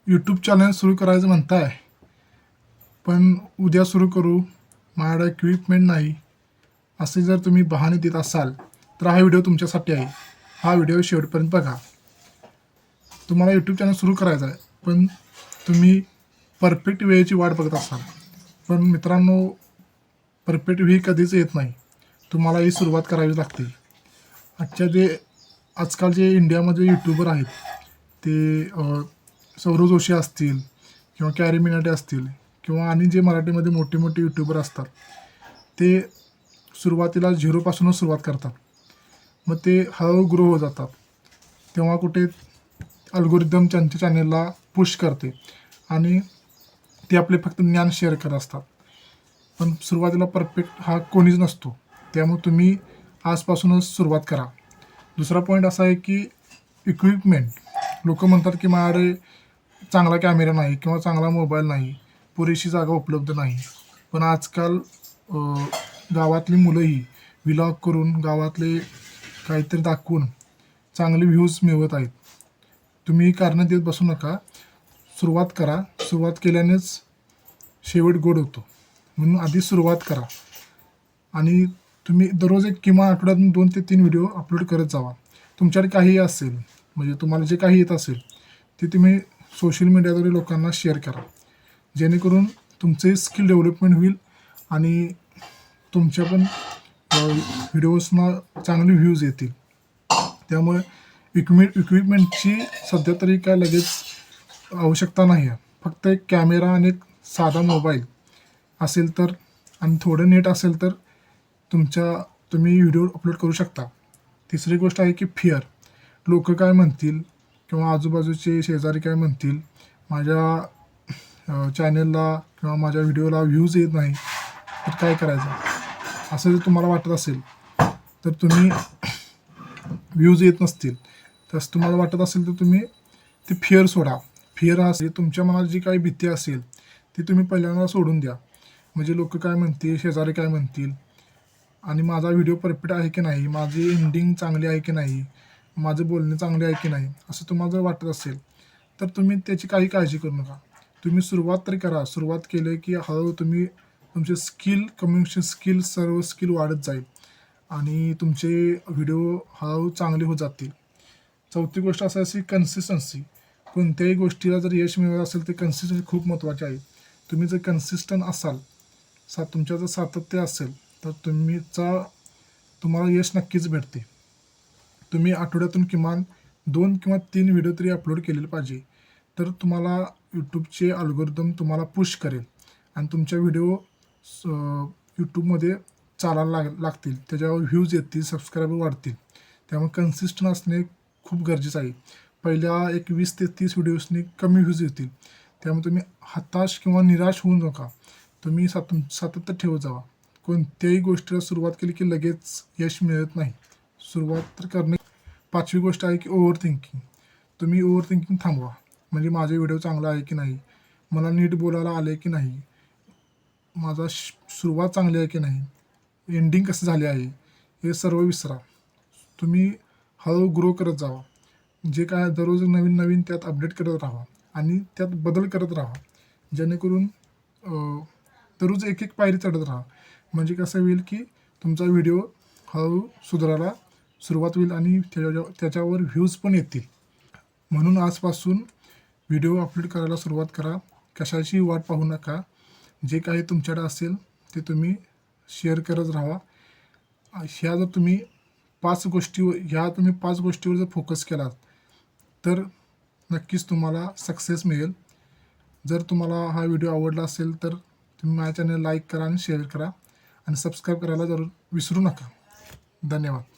YouTube channel सुरू करायचं म्हणताय, पण उद्या सुरू करू, माझ्याकडे इक्विपमेंट नाही, असे जर तुम्ही बहाणे देत असाल तर हा व्हिडिओ तुमच्यासाठी आहे. हा व्हिडिओ शेवटपर्यंत बघा. तुम्हाला यूट्यूब चॅनल सुरू करायचं आहे, पण तुम्ही परफेक्ट वेळेची वाट बघत असाल. पण मित्रांनो, परफेक्ट वेळ कधीच येत नाही. तुम्हाला ही सुरुवात करावी लागते. आजकाल जे इंडियामध्ये यूट्यूबर आहेत ते सौरव जोशी असतील किंवा कॅरी मिनाटे असतील किंवा आणि जे मराठीमध्ये मोठे मोठे यूट्यूबर असतात, ते सुरुवातीला झिरोपासूनच सुरुवात करतात. मग ते हळूहळू ग्रो होत जातात. तेव्हा कुठे अल्गोरिदम त्यांच्या चॅनेलला पुश करते आणि ते आपले फक्त ज्ञान शेअर करत असतात. पण सुरुवातीला परफेक्ट हा कोणीच नसतो. त्यामुळे तुम्ही आजपासूनच सुरुवात करा. दुसरा पॉईंट असा आहे की इक्विपमेंट. लोक म्हणतात की माझ्याकडे चांगला कॅमेरा नाही किंवा चांगला मोबाईल नाही, पुरेशी जागा उपलब्ध नाही. पण आजकाल गावातली मुलंही व्लॉग करून गावातले काहीतरी दाखवून चांगले व्ह्यूज मिळवत आहेत. तुम्ही कारणं देत बसू नका, सुरुवात करा. सुरुवात केल्यानेच शेवट गोड होतो. म्हणून आधी सुरुवात करा आणि तुम्ही दररोज एक किमान आठवड्यातून 2 ते 3 व्हिडिओ अपलोड करत जावा. तुमच्याकडे काहीही असेल, म्हणजे तुम्हाला जे काही येत असेल ते तुम्ही सोशल मीडियाद्वारे लोकांना शेअर करा, जेणेकरून तुमचे स्किल डेव्हलपमेंट होईल आणि तुमच्या पण व्हिडिओजना चांगले व्ह्यूज येतील. त्यामुळे इक्विपमेंटची सध्या तरी काय लगेच आवश्यकता नाही आहे. फक्त एक कॅमेरा आणि एक साधा मोबाईल असेल तर आणि थोडं नेट असेल तर तुम्ही व्हिडिओ अपलोड करू शकता. तिसरी गोष्ट आहे की फिअर. लोक काय म्हणतील किंवा आजूबाजूचे शेजारी काय म्हणतील, माझ्या चॅनेलला किंवा माझ्या व्हिडिओला व्ह्यूज येत नाही तर काय करायचं, असं जर तुम्हाला वाटत असेल तर तुम्ही व्ह्यूज येत नसतील तसं तुम्हाला वाटत असेल तर तुम्ही ते फिअर सोडा. फिअर असेल तुमच्या मनात जी काही भीती असेल ती तुम्ही पहिल्यांदा सोडून द्या. म्हणजे लोक काय म्हणतील, शेजारी काय म्हणतील आणि माझा व्हिडिओ परफेक्ट आहे की नाही, माझी एंडिंग चांगली आहे की नाही, माझं बोलणे चांगले आहे की नाही, असं तुम्हाला जर वाटत असेल तर तुम्ही त्याची काही काळजी करू नका. तुम्ही सुरुवात तरी करा. सुरुवात केली की हळूहळू तुमचे स्किल, कम्युनिकेशन स्किल, सर्व स्किल वाढत जाईल आणि तुमचे व्हिडिओ हळूहळू चांगले होत जातील. चौथी गोष्ट असं अशी कन्सिस्टन्सी. कोणत्याही गोष्टीला जर यश मिळत असेल तर कन्सिस्टन्सी खूप महत्त्वाची आहे. तुम्ही जर कन्सिस्टंट असाल, तुमच्या जर सातत्य असेल तर तुम्हाला यश नक्कीच भेटते. तुम्ही आठवड्यातून किमान 2 किंवा 3 व्हिडिओ तरी अपलोड केलेले पाहिजे. तर तुम्हाला यूट्यूबचे अल्गोरिदम तुम्हाला पुश करेल आणि तुमच्या व्हिडिओ यूट्यूबमध्ये चालायला लागतील, त्याच्यावर व्ह्यूज येतील, सबस्क्रायबर वाढतील. त्यामुळे कन्सिस्टंट असणे खूप गरजेचं आहे. पहिल्या एक 20 ते 30 व्हिडिओजनी कमी व्ह्यूज येतील. त्यामुळे तुम्ही हताश किंवा निराश होऊ नका. तुम्ही सातत्य ठेवत जावा. कोणत्याही गोष्टीला सुरुवात केली की लगेच यश मिळत नाही. सुरुवात तर करणे. पाचवी गोष्ट आहे की ओव्हर थिंकिंग. तुम्ही ओव्हर थिंकिंग थांबवा. म्हणजे माझे व्हिडिओ चांगला आहे की नाही, मला नीट बोलायला आले की नाही, सुरुवात चांगली आहे की नाही, एंडिंग कसं झाले आहे, हे सर्व विसरा. तुम्ही हळूहळू ग्रो करत जावा. जे काय दररोज नवीन नवीन त्यात अपडेट करत राहा आणि त्यात बदल करत राहा, जेणेकरून दररोज एक एक पायरी चढत राहा. म्हणजे कसं होईल की तुमचा व्हिडिओ हळूहळू सुधारायला सुरुवात होईल आणि त्याच्यावर व्ह्यूज पण येतील. म्हणून आजपासून व्हिडिओ अपलोड करायला सुरुवात करा. कशाची वाट पाहू नका. जे काही तुमच्याकडे असेल ते तुम्ही शेअर करत राहा. ह्या तुम्ही 5 गोष्टीवर जर फोकस केलात तर नक्कीच तुम्हाला सक्सेस मिळेल. जर तुम्हाला हा व्हिडिओ आवडला असेल तर तुम्ही माझ्या चॅनल लाईक करा आणि शेअर करा आणि सबस्क्राईब करायला जरूर विसरू नका. धन्यवाद.